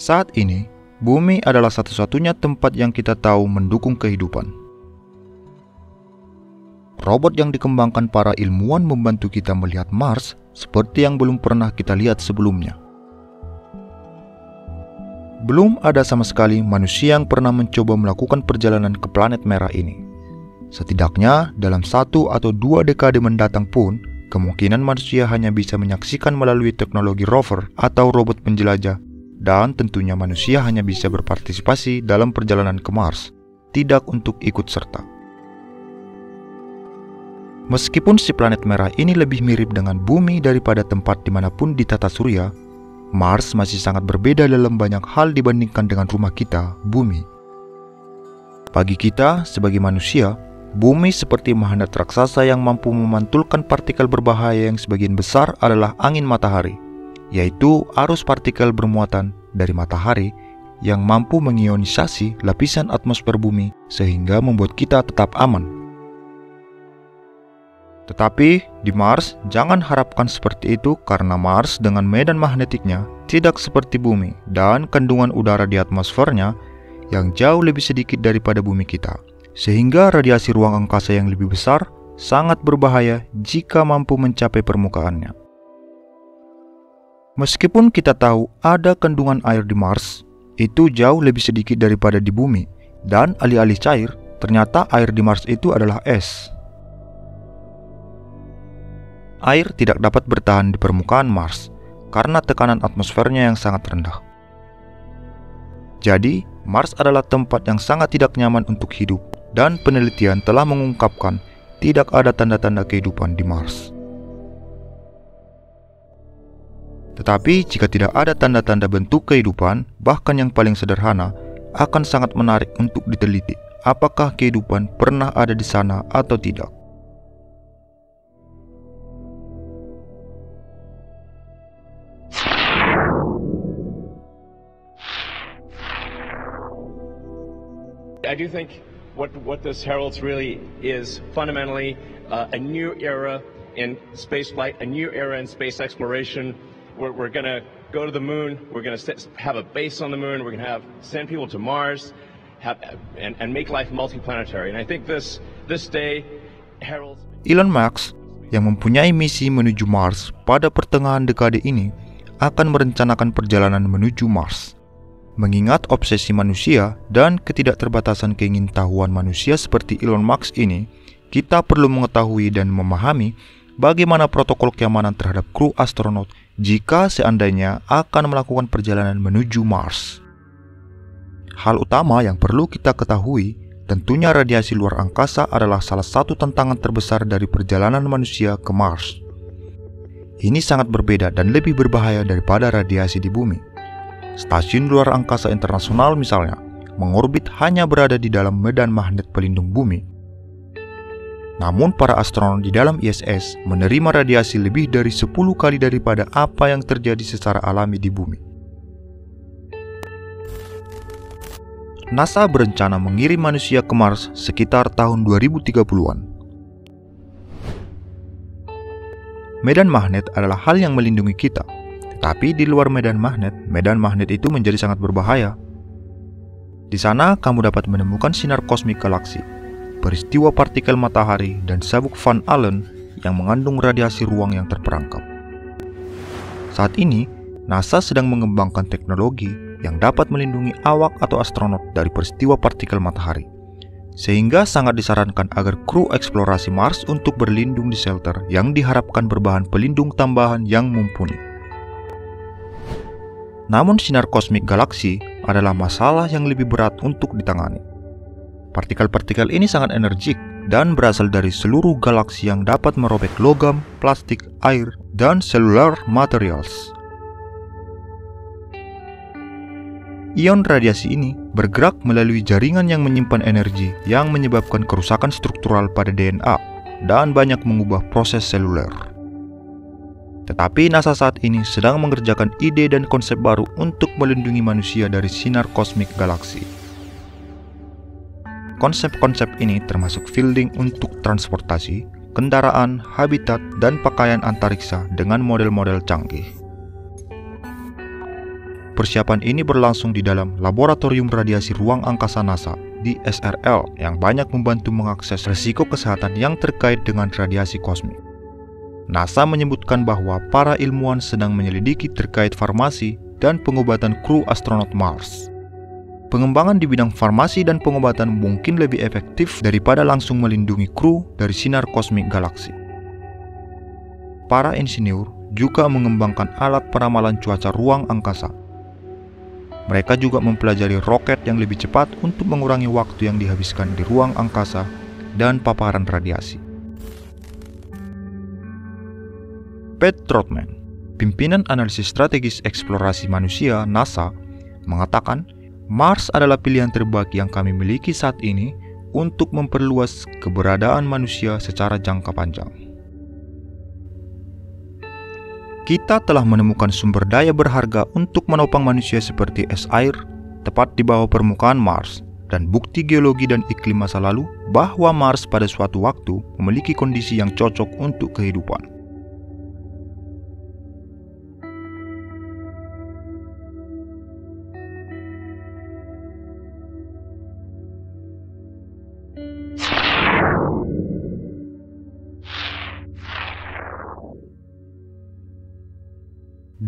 Saat ini, bumi adalah satu-satunya tempat yang kita tahu mendukung kehidupan. Robot yang dikembangkan para ilmuwan membantu kita melihat Mars seperti yang belum pernah kita lihat sebelumnya. Belum ada sama sekali manusia yang pernah mencoba melakukan perjalanan ke planet merah ini. Setidaknya dalam 1 atau 2 dekade mendatang pun, kemungkinan manusia hanya bisa menyaksikan melalui teknologi rover atau robot penjelajah, dan tentunya manusia hanya bisa berpartisipasi dalam perjalanan ke Mars, tidak untuk ikut serta. Meskipun si planet merah ini lebih mirip dengan bumi daripada tempat dimanapun di tata surya, Mars masih sangat berbeda dalam banyak hal dibandingkan dengan rumah kita, bumi. Bagi kita sebagai manusia, bumi seperti magnet raksasa yang mampu memantulkan partikel berbahaya yang sebagian besar adalah angin matahari, yaitu arus partikel bermuatan dari matahari yang mampu mengionisasi lapisan atmosfer bumi sehingga membuat kita tetap aman. Tetapi di Mars, jangan harapkan seperti itu karena Mars dengan medan magnetiknya tidak seperti bumi dan kandungan udara di atmosfernya yang jauh lebih sedikit daripada bumi kita. Sehingga radiasi ruang angkasa yang lebih besar sangat berbahaya jika mampu mencapai permukaannya. Meskipun kita tahu ada kandungan air di Mars, itu jauh lebih sedikit daripada di bumi, dan alih-alih cair, ternyata air di Mars itu adalah es. Air tidak dapat bertahan di permukaan Mars karena tekanan atmosfernya yang sangat rendah. Jadi, Mars adalah tempat yang sangat tidak nyaman untuk hidup, dan penelitian telah mengungkapkan tidak ada tanda-tanda kehidupan di Mars. Tetapi jika tidak ada tanda-tanda bentuk kehidupan, bahkan yang paling sederhana, akan sangat menarik untuk diteliti apakah kehidupan pernah ada di sana atau tidak. I do think what this heralds really is fundamentally a new era in spaceflight, a new era in space exploration. We're going to go to the moon. We're going to have a base on the moon. We're going to send people to Mars, and make life multiplanetary. And I think this day heralds. Elon Musk yang mempunyai misi menuju Mars pada pertengahan dekade ini akan merencanakan perjalanan menuju Mars. Mengingat obsesi manusia dan ketidakterbatasan keingintahuan manusia seperti Elon Musk ini, kita perlu mengetahui dan memahami bagaimana protokol keamanan terhadap kru astronot jika seandainya akan melakukan perjalanan menuju Mars. Hal utama yang perlu kita ketahui, tentunya radiasi luar angkasa adalah salah satu tantangan terbesar dari perjalanan manusia ke Mars. Ini sangat berbeda dan lebih berbahaya daripada radiasi di bumi. Stasiun luar angkasa internasional misalnya, mengorbit hanya berada di dalam medan magnet pelindung bumi. Namun para astronot di dalam ISS menerima radiasi lebih dari 10 kali daripada apa yang terjadi secara alami di bumi. NASA berencana mengirim manusia ke Mars sekitar tahun 2030-an. Medan magnet adalah hal yang melindungi kita. Tapi di luar medan magnet itu menjadi sangat berbahaya. Di sana kamu dapat menemukan sinar kosmik galaksi, peristiwa partikel matahari, dan sabuk Van Allen yang mengandung radiasi ruang yang terperangkap. Saat ini, NASA sedang mengembangkan teknologi yang dapat melindungi awak atau astronot dari peristiwa partikel matahari. Sehingga sangat disarankan agar kru eksplorasi Mars untuk berlindung di shelter yang diharapkan berbahan pelindung tambahan yang mumpuni. Namun sinar kosmik galaksi adalah masalah yang lebih berat untuk ditangani. Partikel-partikel ini sangat energik dan berasal dari seluruh galaksi yang dapat merobek logam, plastik, air, dan cellular materials. Ion radiasi ini bergerak melalui jaringan yang menyimpan energi yang menyebabkan kerusakan struktural pada DNA dan banyak mengubah proses seluler. Tetapi NASA saat ini sedang mengerjakan ide dan konsep baru untuk melindungi manusia dari sinar kosmik galaksi. Konsep-konsep ini termasuk fielding untuk transportasi, kendaraan, habitat, dan pakaian antariksa dengan model-model canggih. persiapan ini berlangsung di dalam Laboratorium Radiasi Ruang Angkasa NASA di SRL yang banyak membantu mengakses risiko kesehatan yang terkait dengan radiasi kosmik. NASA menyebutkan bahwa para ilmuwan sedang menyelidiki terkait farmasi dan pengobatan kru astronot Mars. Pengembangan di bidang farmasi dan pengobatan mungkin lebih efektif daripada langsung melindungi kru dari sinar kosmik galaksi. Para insinyur juga mengembangkan alat peramalan cuaca ruang angkasa. Mereka juga mempelajari roket yang lebih cepat untuk mengurangi waktu yang dihabiskan di ruang angkasa dan paparan radiasi. Pat Trotman, pimpinan analisis strategis eksplorasi manusia NASA, mengatakan Mars adalah pilihan terbaik yang kami miliki saat ini untuk memperluas keberadaan manusia secara jangka panjang. Kita telah menemukan sumber daya berharga untuk menopang manusia seperti es air, tepat di bawah permukaan Mars, dan bukti geologi dan iklim masa lalu bahwa Mars pada suatu waktu memiliki kondisi yang cocok untuk kehidupan.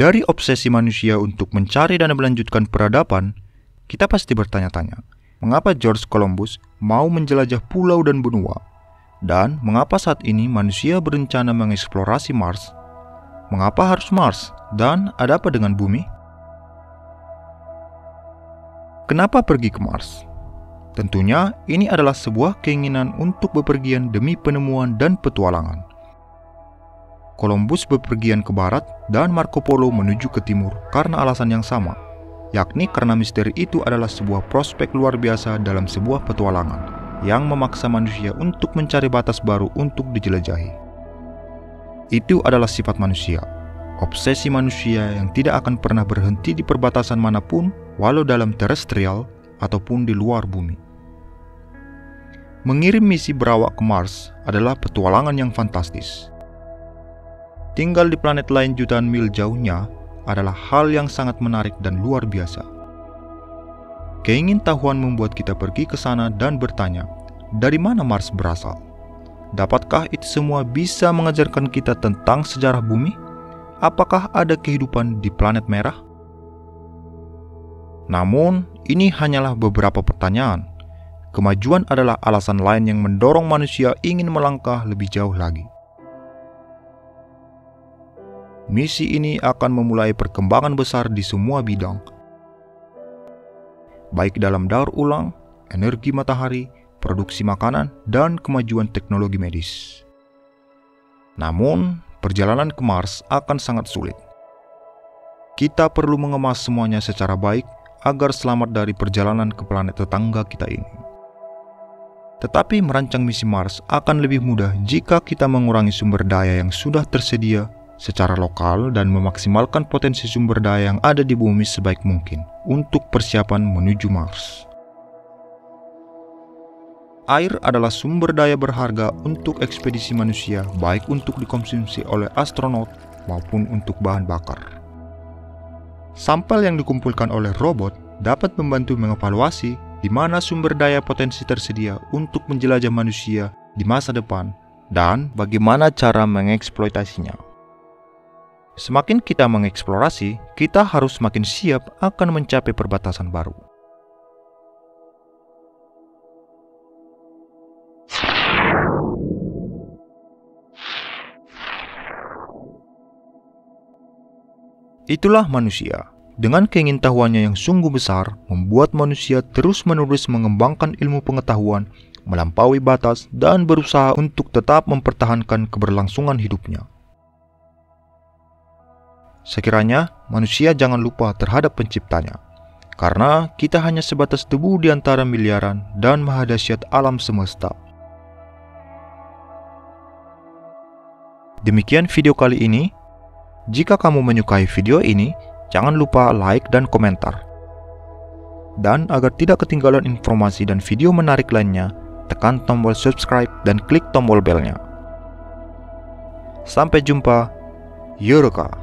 Dari obsesi manusia untuk mencari dan melanjutkan peradaban, kita pasti bertanya-tanya, mengapa George Columbus mau menjelajah pulau dan benua? Dan mengapa saat ini manusia berencana mengeksplorasi Mars? Mengapa harus Mars? Dan ada apa dengan bumi? Kenapa pergi ke Mars? Tentunya ini adalah sebuah keinginan untuk bepergian demi penemuan dan petualangan. Columbus bepergian ke barat dan Marco Polo menuju ke timur karena alasan yang sama, yakni karena misteri itu adalah sebuah prospek luar biasa dalam sebuah petualangan yang memaksa manusia untuk mencari batas baru untuk dijelajahi. Itu adalah sifat manusia, obsesi manusia yang tidak akan pernah berhenti di perbatasan manapun, walau dalam terestrial ataupun di luar bumi. Mengirim misi berawak ke Mars adalah petualangan yang fantastis. Tinggal di planet lain jutaan mil jauhnya adalah hal yang sangat menarik dan luar biasa. Keingintahuan membuat kita pergi ke sana dan bertanya, dari mana Mars berasal? Dapatkah itu semua bisa mengajarkan kita tentang sejarah bumi? Apakah ada kehidupan di planet merah? Namun, ini hanyalah beberapa pertanyaan. Kemajuan adalah alasan lain yang mendorong manusia ingin melangkah lebih jauh lagi. Misi ini akan memulai perkembangan besar di semua bidang, baik dalam daur ulang, energi matahari, produksi makanan, dan kemajuan teknologi medis. Namun, perjalanan ke Mars akan sangat sulit. Kita perlu mengemas semuanya secara baik agar selamat dari perjalanan ke planet tetangga kita ini. Tetapi merancang misi Mars akan lebih mudah jika kita mengurangi sumber daya yang sudah tersedia secara lokal dan memaksimalkan potensi sumber daya yang ada di bumi sebaik mungkin untuk persiapan menuju Mars. Air adalah sumber daya berharga untuk ekspedisi manusia, baik untuk dikonsumsi oleh astronot maupun untuk bahan bakar. Sampel yang dikumpulkan oleh robot dapat membantu mengevaluasi di mana sumber daya potensi tersedia untuk menjelajah manusia di masa depan dan bagaimana cara mengeksploitasinya. Semakin kita mengeksplorasi, kita harus makin siap akan mencapai perbatasan baru. Itulah manusia. Dengan keingintahuannya yang sungguh besar, membuat manusia terus-menerus mengembangkan ilmu pengetahuan, melampaui batas, dan berusaha untuk tetap mempertahankan keberlangsungan hidupnya. Sekiranya manusia jangan lupa terhadap penciptanya, karena kita hanya sebatas debu di antara miliaran dan maha dahsyat alam semesta. Demikian video kali ini. Jika kamu menyukai video ini, jangan lupa like dan komentar. Dan agar tidak ketinggalan informasi dan video menarik lainnya, tekan tombol subscribe dan klik tombol belnya. Sampai jumpa, Eureka!